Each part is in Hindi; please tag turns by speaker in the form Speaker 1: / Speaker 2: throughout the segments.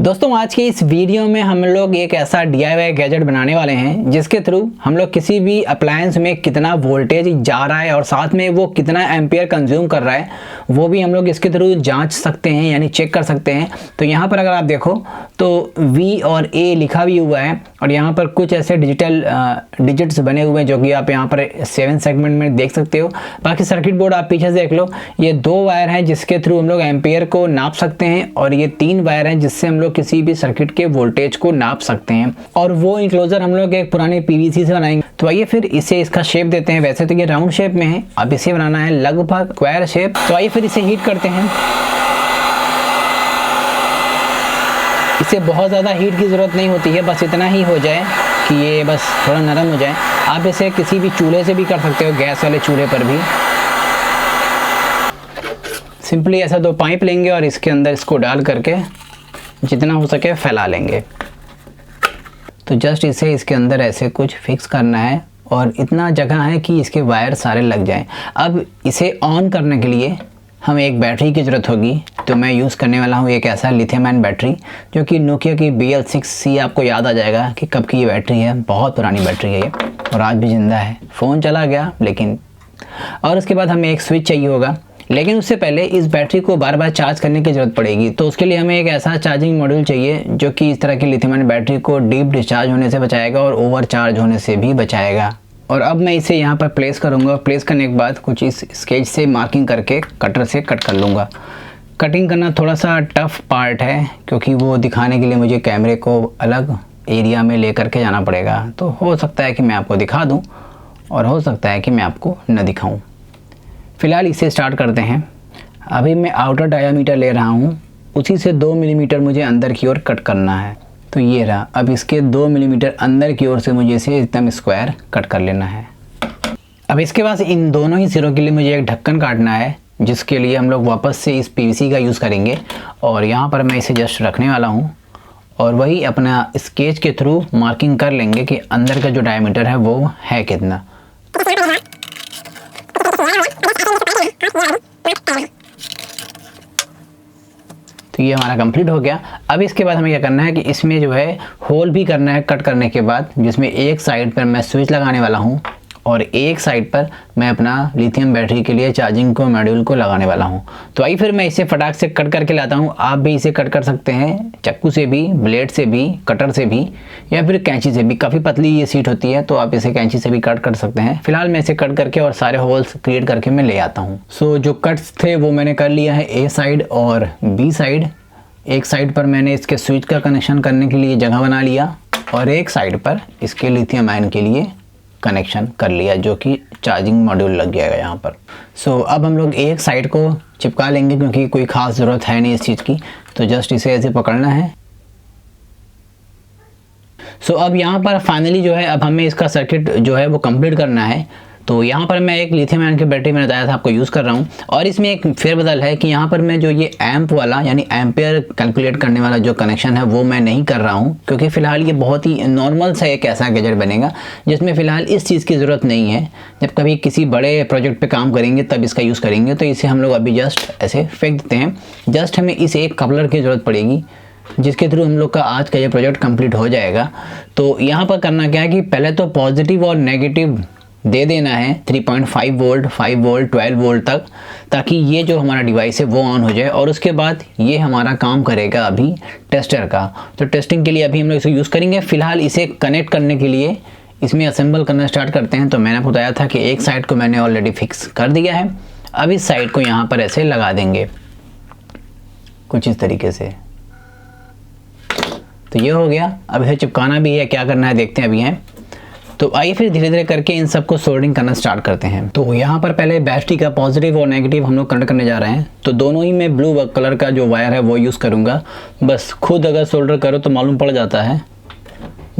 Speaker 1: दोस्तों आज की इस वीडियो में हम लोग एक ऐसा DIY गैजेट बनाने वाले हैं जिसके थ्रू हम लोग किसी भी अप्लायंस में कितना वोल्टेज जा रहा है और साथ में वो कितना एम्पियर कंज्यूम कर रहा है वो भी हम लोग इसके थ्रू जांच सकते हैं, यानी चेक कर सकते हैं। तो यहाँ पर अगर आप देखो तो V और A लिखा भी हुआ है और यहाँ पर कुछ ऐसे डिजिटल डिजिट्स बने हुए हैं जो कि आप यहाँ पर 7 सेगमेंट में देख सकते हो। बाकी सर्किट बोर्ड आप पीछे से देख लो, ये 2 वायर हैं जिसके थ्रू हम लोग एम्पियर को नाप सकते हैं और ये 3 वायर हैं जिससे हम लोग किसी भी सर्किट के वोल्टेज को नाप सकते हैं। और वो इंक्लोजर हम लोग एक पुराने PVC से बनाएंगे। तो आइए फिर इसे इसका शेप देते हैं। वैसे तो ये राउंड शेप में है, अब इसे बनाना है लगभग स्क्वायर शेप। तो आइए फिर इसे हीट करते हैं। इसे बहुत ज़्यादा हीट की ज़रूरत नहीं होती है, बस इतना ही हो जाए कि ये बस थोड़ा नरम हो जाए। आप इसे किसी भी चूल्हे से भी कर सकते हो, गैस वाले चूल्हे पर भी। सिंपली ऐसा 2 पाइप लेंगे और इसके अंदर इसको डाल करके जितना हो सके फैला लेंगे। तो जस्ट इसे इसके अंदर ऐसे कुछ फिक्स करना है और इतना जगह है कि इसके वायर सारे लग जाएं। अब इसे ऑन करने के लिए हमें एक बैटरी की ज़रूरत होगी। तो मैं यूज़ करने वाला हूँ एक ऐसा लिथियम आयन बैटरी जो कि नोकिया की BL6C, आपको याद आ जाएगा कि कब की ये बैटरी है। बहुत पुरानी बैटरी है ये और आज भी ज़िंदा है। फ़ोन चला गया लेकिन। और उसके बाद हमें एक स्विच चाहिए होगा, लेकिन उससे पहले इस बैटरी को बार बार चार्ज करने की ज़रूरत पड़ेगी। तो उसके लिए हमें एक ऐसा चार्जिंग मॉड्यूल चाहिए जो कि इस तरह की लिथियम आयन बैटरी को डीप डिस्चार्ज होने से बचाएगा और ओवर चार्ज होने से भी बचाएगा। और अब मैं इसे यहाँ पर प्लेस करूँगा। प्लेस करने के बाद कुछ इस स्केच से मार्किंग करके कटर से कट कर लूँगा। कटिंग करना थोड़ा सा टफ पार्ट है क्योंकि वो दिखाने के लिए मुझे कैमरे को अलग एरिया में ले करके जाना पड़ेगा। तो हो सकता है कि मैं आपको दिखा दूँ और हो सकता है कि मैं आपको न दिखाऊँ। फ़िलहाल इसे स्टार्ट करते हैं। अभी मैं आउटर डायामीटर ले रहा हूँ, उसी से 2 मिलीमीटर मुझे अंदर की ओर कट करना है। तो ये रहा। अब इसके 2 मिलीमीटर अंदर की ओर से मुझे इसे एकदम स्क्वायर कट कर लेना है। अब इसके बाद इन दोनों ही सिरों के लिए मुझे एक ढक्कन काटना है, जिसके लिए हम लोग वापस से इस PVC का यूज़ करेंगे। और यहाँ पर मैं इसे जस्ट रखने वाला हूँ और वही अपना स्केच के थ्रू मार्किंग कर लेंगे कि अंदर का जो डायमीटर है वो है कितना। तो ये हमारा कंप्लीट हो गया। अब इसके बाद हमें क्या करना है कि इसमें जो है होल भी करना है कट करने के बाद, जिसमें एक साइड पर मैं स्विच लगाने वाला हूँ और एक साइड पर मैं अपना लिथियम बैटरी के लिए चार्जिंग को मॉड्यूल को लगाने वाला हूँ। तो आइए फिर मैं इसे फटाक से कट करके लाता हूँ। आप भी इसे कट कर सकते हैं, चाकू से भी, ब्लेड से भी, कटर से भी या फिर कैंची से भी। काफ़ी पतली ये सीट होती है तो आप इसे कैंची से भी कट कर सकते हैं। फिलहाल मैं इसे कट करके और सारे होल्स क्रिएट करके मैं ले आता हूँ। सो जो कट्स थे वो मैंने कर लिया है A साइड और B साइड। एक साइड पर मैंने इसके स्विच का कनेक्शन करने के लिए जगह बना लिया और एक साइड पर इसके लिथियम आयन के लिए कनेक्शन कर लिया, जो कि चार्जिंग मॉड्यूल लग जाएगा यहाँ पर। सो अब हम लोग एक साइड को चिपका लेंगे क्योंकि कोई ख़ास ज़रूरत है नहीं इस चीज़ की। तो जस्ट इसे ऐसे पकड़ना है। सो अब यहाँ पर फाइनली जो है अब हमें इसका सर्किट जो है वो कंप्लीट करना है। तो यहाँ पर मैं एक लिथियम आयन की बैटरी मैंने बताया था आपको यूज़ कर रहा हूँ और इसमें एक फेरबदल है कि यहाँ पर मैं जो ये एम्प वाला यानी एम्पियर कैलकुलेट करने वाला जो कनेक्शन है वो मैं नहीं कर रहा हूँ, क्योंकि फ़िलहाल ये बहुत ही नॉर्मल सा एक ऐसा गैजेट बनेगा जिसमें फ़िलहाल इस चीज़ की ज़रूरत नहीं है। जब कभी किसी बड़े प्रोजेक्ट पर काम करेंगे तब इसका यूज़ करेंगे। तो इसे हम लोग अभी जस्ट ऐसे फेंक देते हैं। जस्ट हमें इस एक कपलर की ज़रूरत पड़ेगी जिसके थ्रू हम लोग का आज का ये प्रोजेक्ट कंप्लीट हो जाएगा। तो यहाँ पर करना क्या है कि पहले तो पॉजिटिव और नेगेटिव दे देना है 3.5 वोल्ट, 5 वोल्ट, 12 वोल्ट तक, ताकि ये जो हमारा डिवाइस है वो ऑन हो जाए। और उसके बाद ये हमारा काम करेगा अभी टेस्टर का। तो टेस्टिंग के लिए अभी हम लोग इसे यूज़ करेंगे। फ़िलहाल इसे कनेक्ट करने के लिए इसमें असेंबल करना स्टार्ट करते हैं। तो मैंने आपको बताया था कि एक साइड को मैंने ऑलरेडी फिक्स कर दिया है। अब इस साइड को यहाँ पर ऐसे लगा देंगे कुछ इस तरीके से। तो ये हो गया। अब इसे चिपकाना भी है, क्या करना है देखते हैं अभी हैं। तो आइए फिर धीरे धीरे करके इन सबको सोल्डरिंग करना स्टार्ट करते हैं। तो यहाँ पर पहले बैटरी का पॉजिटिव और नेगेटिव हम लोग कनेक्ट करने जा रहे हैं। तो दोनों ही मैं ब्लू कलर का जो वायर है वो यूज़ करूँगा। बस खुद अगर सोल्डर करो तो मालूम पड़ जाता है।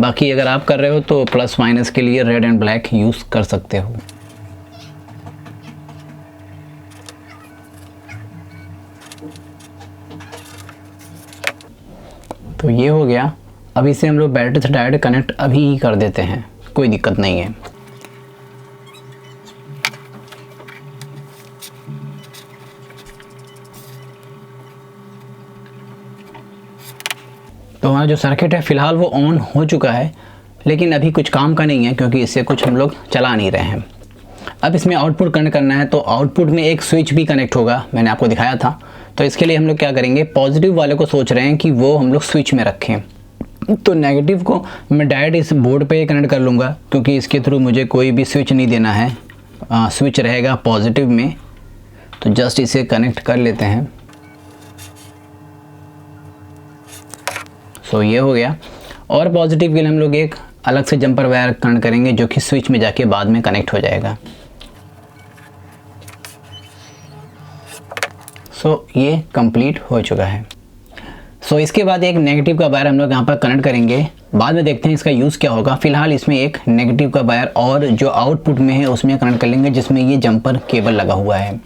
Speaker 1: बाकी अगर आप कर रहे हो तो प्लस माइनस के लिए रेड एंड ब्लैक यूज़ कर सकते हो। तो ये हो गया। अब इसे हम लोग बैटरी से डायरेक्ट कनेक्ट अभी ही कर देते हैं, कोई दिक्कत नहीं है। तो हमारा जो सर्किट है फ़िलहाल वो ऑन हो चुका है, लेकिन अभी कुछ काम का नहीं है क्योंकि इससे कुछ हम लोग चला नहीं रहे हैं। अब इसमें आउटपुट कनेक्ट करना है, तो आउटपुट में एक स्विच भी कनेक्ट होगा, मैंने आपको दिखाया था। तो इसके लिए हम लोग क्या करेंगे, पॉजिटिव वाले को सोच रहे हैं कि वो हम लोग स्विच में रखें। तो नेगेटिव को मैं डायरेक्ट इस बोर्ड पे कनेक्ट कर लूँगा क्योंकि इसके थ्रू मुझे कोई भी स्विच नहीं देना है, स्विच रहेगा पॉजिटिव में। तो जस्ट इसे कनेक्ट कर लेते हैं। सो ये हो गया। और पॉजिटिव के लिए हम लोग एक अलग से जंपर वायर कनेक्ट करेंगे जो कि स्विच में जाके बाद में कनेक्ट हो जाएगा। सो ये कंप्लीट हो चुका है। सो इसके बाद एक नेगेटिव का वायर हम लोग यहाँ पर कनेक्ट करेंगे, बाद में देखते हैं इसका यूज़ क्या होगा। फिलहाल इसमें एक नेगेटिव का वायर और जो आउटपुट में है उसमें कनेक्ट कर लेंगे, जिसमें ये जंपर केबल लगा हुआ है।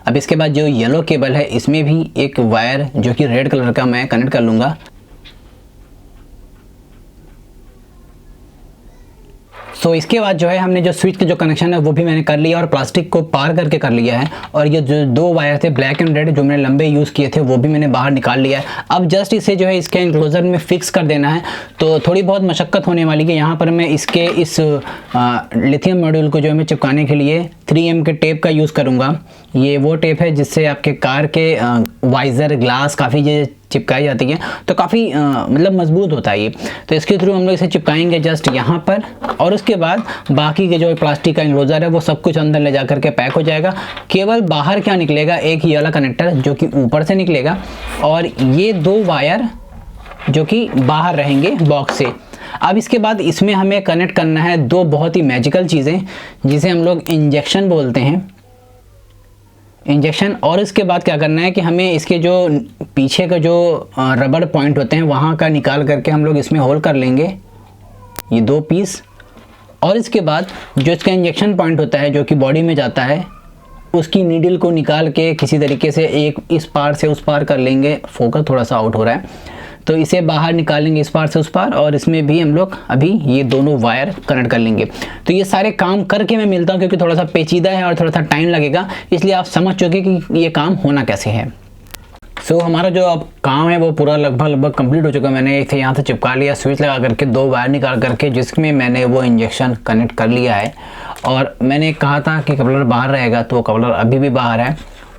Speaker 1: अब इसके बाद जो येलो केबल है इसमें भी एक वायर जो कि रेड कलर का मैं कनेक्ट कर लूँगा। सो इसके बाद जो है हमने जो स्विच का जो कनेक्शन है वो भी मैंने कर लिया और प्लास्टिक को पार करके कर लिया है। और ये जो दो वायर थे ब्लैक एंड रेड जो मैंने लंबे यूज़ किए थे वो भी मैंने बाहर निकाल लिया है। अब जस्ट इसे जो है इसके एंक्लोजर में फिक्स कर देना है। तो थोड़ी बहुत मशक्क़त होने वाली है। यहाँ पर मैं इसके इस लिथियम मॉड्यूल को जो है मैं चिपकाने के लिए 3M के टेप का यूज़ करूँगा। ये वो टेप है जिससे आपके कार के वाइज़र ग्लास काफ़ी चिपकाई जाती है, तो काफ़ी मतलब मजबूत होता है ये। तो इसके थ्रू हम लोग इसे चिपकाएंगे जस्ट यहाँ पर, और उसके बाद बाकी के जो प्लास्टिक का एंक्लोजर है वो सब कुछ अंदर ले जा करके पैक हो जाएगा। केवल बाहर क्या निकलेगा, एक ये वाला कनेक्टर जो कि ऊपर से निकलेगा और ये दो वायर जो कि बाहर रहेंगे बॉक्स से। अब इसके बाद इसमें हमें कनेक्ट करना है दो बहुत ही मैजिकल चीज़ें जिसे हम लोग इंजेक्शन बोलते हैं, इंजेक्शन। और इसके बाद क्या करना है कि हमें इसके जो पीछे का जो रबड़ पॉइंट होते हैं वहाँ का निकाल करके हम लोग इसमें होल कर लेंगे, ये दो पीस। और इसके बाद जो इसका इंजेक्शन पॉइंट होता है जो कि बॉडी में जाता है, उसकी नीडल को निकाल के किसी तरीके से एक इस पार से उस पार कर लेंगे। फोकस थोड़ा सा आउट हो रहा है, तो इसे बाहर निकालेंगे इस पार से उस पार, और इसमें भी हम लोग अभी ये दोनों वायर कनेक्ट कर लेंगे। तो ये सारे काम करके मैं मिलता हूँ क्योंकि थोड़ा सा पेचीदा है और थोड़ा सा टाइम लगेगा, इसलिए आप समझ चुके कि ये काम होना कैसे है। सो हमारा जो अब काम है वो पूरा लगभग कंप्लीट हो चुका है। मैंने इसे यहाँ से चिपका लिया स्विच लगा करके, दो वायर निकाल करके जिसमें मैंने वो इंजेक्शन कनेक्ट कर लिया है। और मैंने कहा था कि कपलर बाहर रहेगा, तो कपलर अभी भी बाहर है।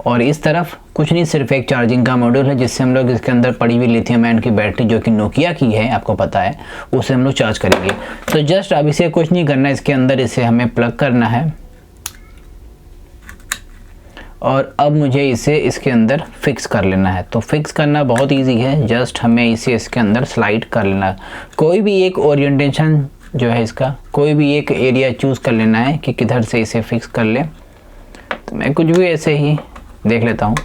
Speaker 1: और इस तरफ कुछ नहीं, सिर्फ एक चार्जिंग का मॉड्यूल है जिससे हम लोग इसके अंदर पड़ी हुई लिथियम आयन की बैटरी जो कि नोकिया की है, आपको पता है, उसे हम लोग चार्ज करेंगे। तो जस्ट अब इसे कुछ नहीं करना है, इसके अंदर इसे हमें प्लग करना है और अब मुझे इसे इसके अंदर फिक्स कर लेना है। तो फिक्स करना बहुत ईजी है, जस्ट हमें इसे इसके अंदर स्लाइड कर लेना है। कोई भी एक ओरिएंटेशन जो है इसका, कोई भी एक एरिया चूज़ कर लेना है कि किधर से इसे फिक्स कर ले। तो मैं कुछ भी ऐसे ही देख लेता हूँ।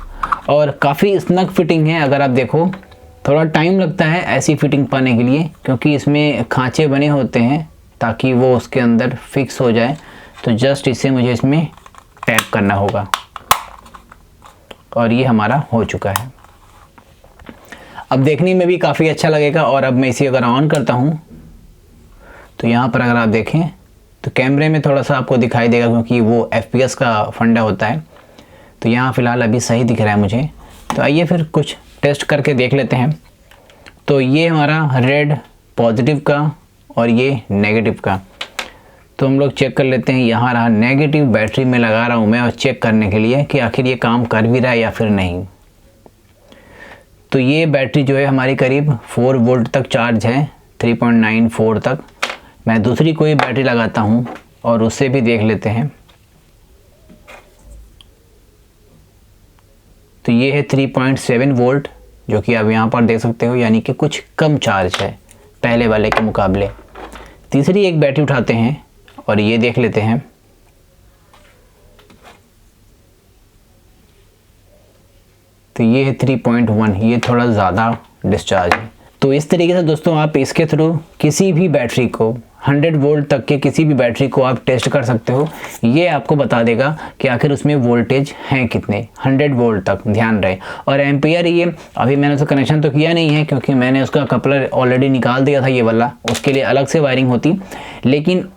Speaker 1: और काफ़ी स्नग फिटिंग है, अगर आप देखो थोड़ा टाइम लगता है ऐसी फिटिंग पाने के लिए क्योंकि इसमें खांचे बने होते हैं ताकि वो उसके अंदर फिक्स हो जाए। तो जस्ट इसे मुझे इसमें टैप करना होगा और ये हमारा हो चुका है। अब देखने में भी काफ़ी अच्छा लगेगा। और अब मैं इसे अगर ऑन करता हूँ तो यहाँ पर अगर आप देखें तो कैमरे में थोड़ा सा आपको दिखाई देगा क्योंकि वो FPS का फंडा होता है। तो यहाँ फ़िलहाल अभी सही दिख रहा है मुझे। तो आइए फिर कुछ टेस्ट करके देख लेते हैं। तो ये हमारा रेड पॉजिटिव का और ये नेगेटिव का। तो हम लोग चेक कर लेते हैं। यहाँ रहा नेगेटिव, बैटरी में लगा रहा हूँ मैं और चेक करने के लिए कि आखिर ये काम कर भी रहा है या फिर नहीं। तो ये बैटरी जो है हमारी करीब 4 वोल्ट तक चार्ज है, 3.94 तक। मैं दूसरी कोई बैटरी लगाता हूँ और उससे भी देख लेते हैं। तो ये है 3.7 वोल्ट जो कि आप यहाँ पर देख सकते हो, यानी कि कुछ कम चार्ज है पहले वाले के मुकाबले। तीसरी एक बैटरी उठाते हैं और ये देख लेते हैं। तो ये है 3.1, ये थोड़ा ज़्यादा डिस्चार्ज है। तो इस तरीके से दोस्तों आप इसके थ्रू किसी भी बैटरी को 100 वोल्ट तक के किसी भी बैटरी को आप टेस्ट कर सकते हो। ये आपको बता देगा कि आखिर उसमें वोल्टेज हैं कितने, 100 वोल्ट तक, ध्यान रहे। और एम्पियर ये अभी मैंने उसका कनेक्शन तो किया नहीं है क्योंकि मैंने उसका कपलर ऑलरेडी निकाल दिया था ये वाला, उसके लिए अलग से वायरिंग होती। लेकिन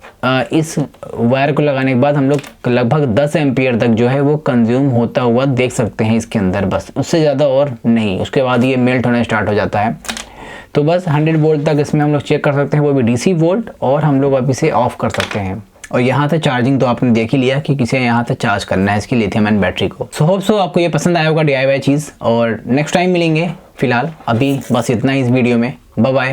Speaker 1: इस वायर को लगाने के बाद हम लोग लगभग 10 एम्पियर तक जो है वो कंज्यूम होता हुआ देख सकते हैं इसके अंदर, बस उससे ज़्यादा और नहीं। उसके बाद ये मेल्ट होना स्टार्ट हो जाता है। तो बस 100 वोल्ट तक इसमें हम लोग चेक कर सकते हैं, वो भी डीसी वोल्ट, और हम लोग अब इसे ऑफ कर सकते हैं। और यहाँ से चार्जिंग तो आपने देख ही लिया कि किसे यहाँ से चार्ज करना है इसकी लिथियम आयन बैटरी को। सो होप सो आपको ये पसंद आया होगा DIY चीज़, और नेक्स्ट टाइम मिलेंगे। फिलहाल अभी बस इतना ही इस वीडियो में। Bye bye.